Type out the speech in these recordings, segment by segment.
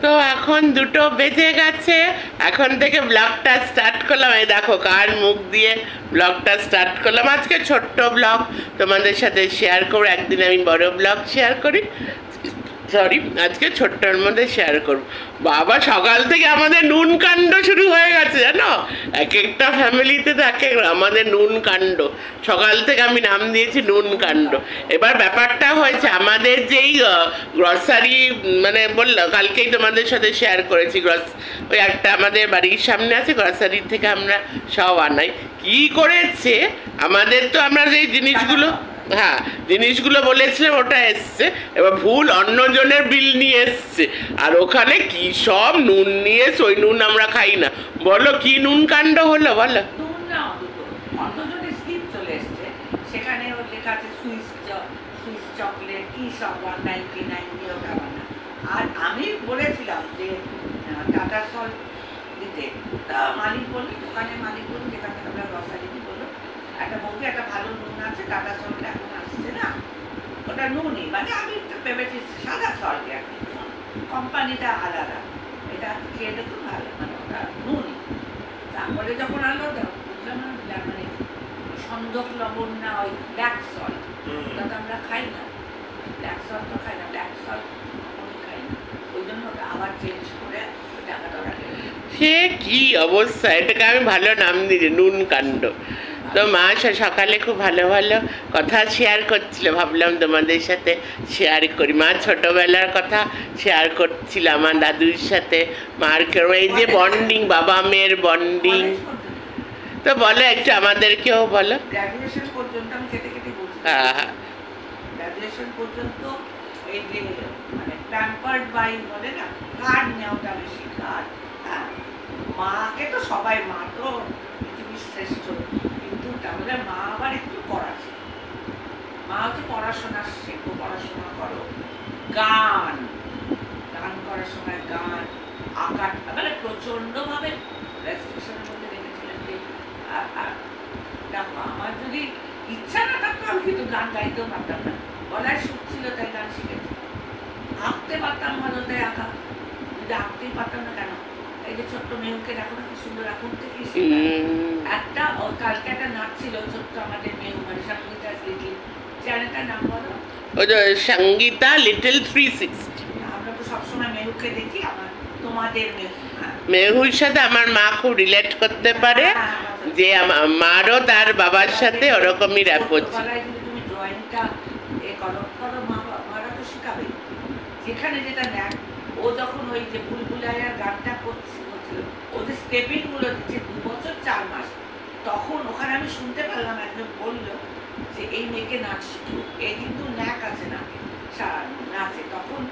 তো এখন 2টো বেজে গেছে, এখন থেকে ব্লগটা স্টার্ট করলাম। এই দেখো কার মুখ দিয়ে ব্লগটা স্টার্ট করলাম। আজকে ছোট্ট ব্লগ তোমাদের সাথে শেয়ার করব, একদিন আমি বড় ব্লগ শেয়ার করি, সরি আজকে ছোট্টর মধ্যে শেয়ার করব। বাবা সকাল থেকে আমাদের নুন কাণ্ড শুরু হয়ে গেছে জানো, এক একটা ফ্যামিলিতে থাকে আমাদের নুন কাণ্ড। সকাল থেকে আমি নাম দিয়েছি নুন কাণ্ড। এবার ব্যাপারটা হয়েছে আমাদের যেই গ্রসারি, মানে বললাম কালকেই তোমাদের সাথে শেয়ার করেছি, ওই একটা আমাদের বাড়ির সামনে আছে, গ্রসারি থেকে আমরা সব আনাই। কি করেছে আমাদের, তো আমরা যেই জিনিসগুলো, হ্যাঁ জিনিসগুলো বলেছিলাম ওটা এসছে, এবার ভুল অন্যজনের বিল নিয়ে এসছে, আর ওখানে কি সব নুন নিয়ে এসে, ওই নুন আমরা খাই না। বলো কি নুন কাণ্ড হলো বলো। সেখানে ওর লেখা আছে সুইস চকলেট কি সব 199 আর আমি বলেছিলাম যে টাটা সল্ট দিতে, তা মালিক বললি, দোকানের মালিক বললি, যেখান থেকে আমরা গ্রসারিতে বললো একটা বলতে একটা ভালো নুন আছে, টাটা সল্ট এখন আসছে না, ওটা নুনই, মানে আমি তো ভেবেছি সাদা সল্ট, আর কি কোম্পানিটা আলাদা, এটা খেয়ে দেখুন ভালো, মানে ওটা নুনই। তারপরে যখন আনলো বুঝলাম না, মানে সন্দক লবণ না, ওই ব্ল্যাক সল্ট, ওটা তো আমরা খাই না, ব্ল্যাক সল্ট তো খাই না, ব্ল্যাক সল্ট কখনই খাই না, ওই জন্য ওটা আবার চেঞ্জ করে টাকাটা ওরা সে কি অবস্থা, এটাকে আমি ভালো নাম দিই নুন কাণ্ড। তো মা সকালে খুব ভালো ভালো কথা শেয়ার করছিল, ভাবলাম তোমাদের সাথে শেয়ার করি। মা ছোটোবেলার কথা শেয়ার করছিল আমার দাদুর সাথে, মার এই যে বন্ডিং, বাবা মেয়ের বন্ডিং। তো বলো একটু আমাদেরকেও বলো। গ্র্যাজুয়েশন পর্যন্ত আমি খেতে খেতে বলছি, হ্যাঁ হ্যাঁ, গ্র্যাজুয়েশন পর্যন্ত এই যে মানে প্যাম্পার্ড বাই বলে না, কার্ড নেওয়াটা বেশি কার্ড। হ্যাঁ, মাকে তো সবাই, মা তো পৃথিবীর শ্রেষ্ঠ, কিন্তু তাহলে মা আবার একটু করা ছিল, মা হচ্ছে পড়াশোনা শেখো, পড়াশোনা করো, গান গান করার সময় গান, আঁকা, মানে প্রচন্ডভাবে রেস্ট্রিকশনের মধ্যে রেখেছিলেন যে দেখো আমার যদি ইচ্ছা না থাকতো আমি কিন্তু গান গাইতেও পারতাম না, গলায় সুর ছিল তাই গান শিখেছি, আঁকতে পারতাম ভালো তাই আঁকা, যদি আঁকতেই পারতাম না কেন, এই যে ছোট্ট মেহুকে দেখো না কি সুন্দর, এখন থেকেই একটা কালকে একটা নাচ ছিল ছোট্ট আমাদের মেহু, মানে সঙ্গীতা লিটল, চ্যানেলটার নাম বলো, ওই যে সঙ্গীতা লিটল 360। আমরা তো সবসময় মেহুকে দেখি, আমার তোমাদের মেহু, মেহুর সাথে আমার মা খুব রিলেট করতে পারে, যে মারও তার বাবার সাথে ওরকমই র্যাপ হচ্ছে। তুমি ড্রয়িংটা এ করো করো, মারা তো শেখাবে, যেখানে যেটা নেয়। ও যখন ওই যে বুলবুলাইয়ার গানটা করছিল, ওদের স্টেপিং গুলো দিচ্ছে 2 বছর 4 মাস, তখন ওখানে আমি শুনতে পেলাম একজন বললো যে এই মেয়েকে নাচ শিখু, এই কিন্তু ন্যাক আছে নাচে, তখন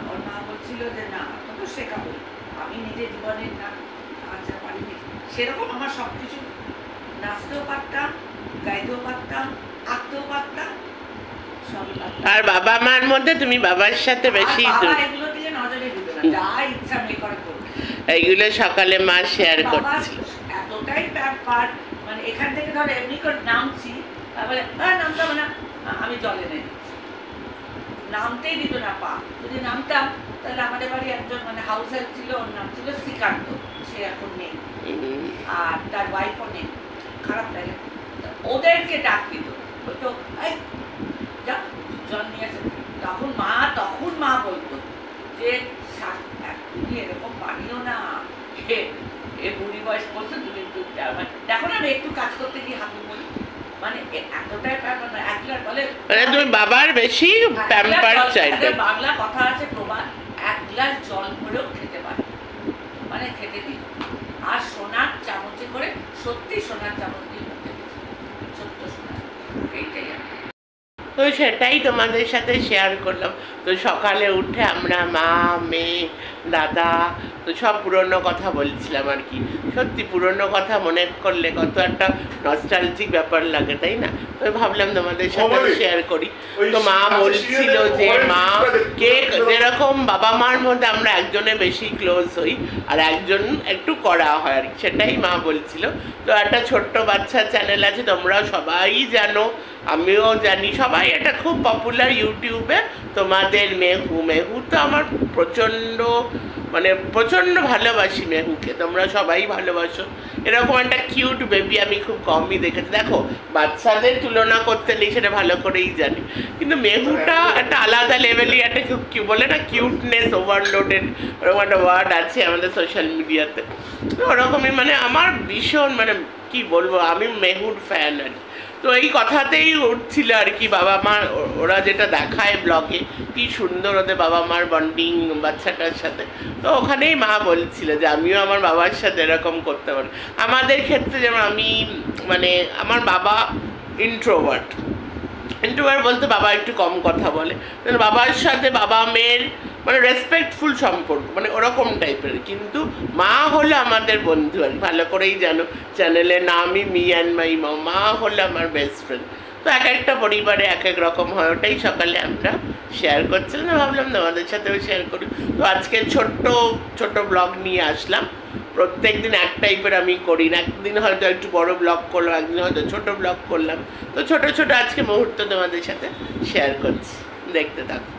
ওর মা বলছিল যে না তো শেখাবো, আমি নিজের জীবনের নাচা পারিনি, সেরকম আমার সবকিছু নাচতেও পারতাম, গাইতেও পারতাম, আঁকতেও পারতাম, সবই পারতাম। আর বাবা মার মধ্যে তুমি বাবার সাথে বেশি, এগুলো দিয়ে নজরে দিবে না, যা ইচ্ছা মেয়ে করে করবে। এইগুলো সকালে মা শেয়ার করছিল। এতটাই ব্যাপার, মানে এখান থেকে ধরো এমনি করে নামছি, তারপরে নামতাম না, আমি জলে নেই, নামতেই দিত না পা, যদি নামতাম তাহলে আমাদের বাড়ি একজন মানে হাউস হেল্প ছিল, ওর নাম ছিল শ্রীকান্ত, সে এখন নেই, আর তার ওয়াইফও নেই, খারাপ লাগে, ওদেরকে ডাক দিত, বলতো যা জল নিয়ে আসে, তখন মা বলতো যে তুমি এরকম পানিও না, এ বুড়ি বয়স করছো তুমি, দেখো না আমি একটু কাজ করতে গিয়ে হাঁটু বলি, মানে এতটাই একলার বলে, মানে তুমি বাবার বেশি প্যাম্পার চাইতে। বাংলা কথা আছে প্রবাদ, 1 গ্লাস জল ভরেও খেতে পারে, মানে খেতে দিত, আর সোনার চামচে করে, সত্যি সোনার চামচ দিয়ে মুখে দিত, সত্য সোনার, এইটাই আর। তো সেটাই তোমাদের সাথে শেয়ার করলাম। তো সকালে উঠে আমরা মা মেয়ে দাদা তো সব পুরনো কথা বলছিলাম আর কি। সত্যি পুরনো কথা মনে করলে কত একটা নস্টালজিক ব্যাপার লাগে, তাই না? তো ভাবলাম তোমাদের সাথে শেয়ার করি। তো মা বলছিল যে মা কে যেরকম বাবা মার মধ্যে আমরা একজনে বেশি ক্লোজ হই আর একজন একটু করা হয় আর কি, সেটাই মা বলছিল। তো একটা ছোট্ট বাচ্চা চ্যানেল আছে, তোমরাও সবাই জানো, আমিও জানি, সবাই এটা খুব পপুলার ইউটিউবে, তোমাদের মেহু। মেহু তো আমার প্রচণ্ড মানে প্রচণ্ড ভালোবাসি মেহুকে, তোমরা সবাই ভালোবাসো। এরকম একটা কিউট বেবি আমি খুব কমই দেখেছি। দেখো, বাচ্চাদের তুলনা করতে নেই, সেটা ভালো করেই জানি, কিন্তু মেহুটা একটা আলাদা লেভেলই, একটা কি বলে না, কিউটনেস ওভারলোডেড, ওরকম একটা ওয়ার্ড আছে আমাদের সোশ্যাল মিডিয়াতে। ওরকমই মানে আমার ভীষণ মানে কি বলবো, আমি মেহুর ফ্যান আর কি। তো এই কথাতেই উঠছিল আর কি, বাবা মা ওরা যেটা দেখায় ব্লগে, কি সুন্দর ওদের বাবা মার বন্ডিং বাচ্চাটার সাথে। তো ওখানেই মা বলছিল যে আমিও আমার বাবার সাথে এরকম করতে পারি। আমাদের ক্ষেত্রে যেমন আমি মানে আমার বাবা ইন্ট্রোভার্ট, ইন্ট্রোভার্ট বলতে বাবা একটু কম কথা বলে, বাবার সাথে বাবা মেয়ের মানে রেসপেক্টফুল সম্পর্ক, মানে ওরকম টাইপের। কিন্তু মা হলো আমাদের বন্ধু আর কি, ভালো করেই জানো, চ্যানেলের নামই মি অ্যান্ড মাই মম। মা হলো আমার বেস্ট ফ্রেন্ড। তো এক একটা পরিবারে এক এক রকম হয়, ওটাই সকালে আমরা শেয়ার করছিলাম, ভাবলাম তোমাদের সাথেও শেয়ার করি। তো আজকে ছোট্ট ছোট ব্লগ নিয়ে আসলাম। প্রত্যেক দিন এক টাইপের আমি করি না, একদিন হয়তো একটু বড় ব্লগ করলাম, একদিন হয়তো ছোট ব্লগ করলাম। তো ছোট ছোট আজকে মুহূর্ত তোমাদের সাথে শেয়ার করছি, দেখতে থাকো।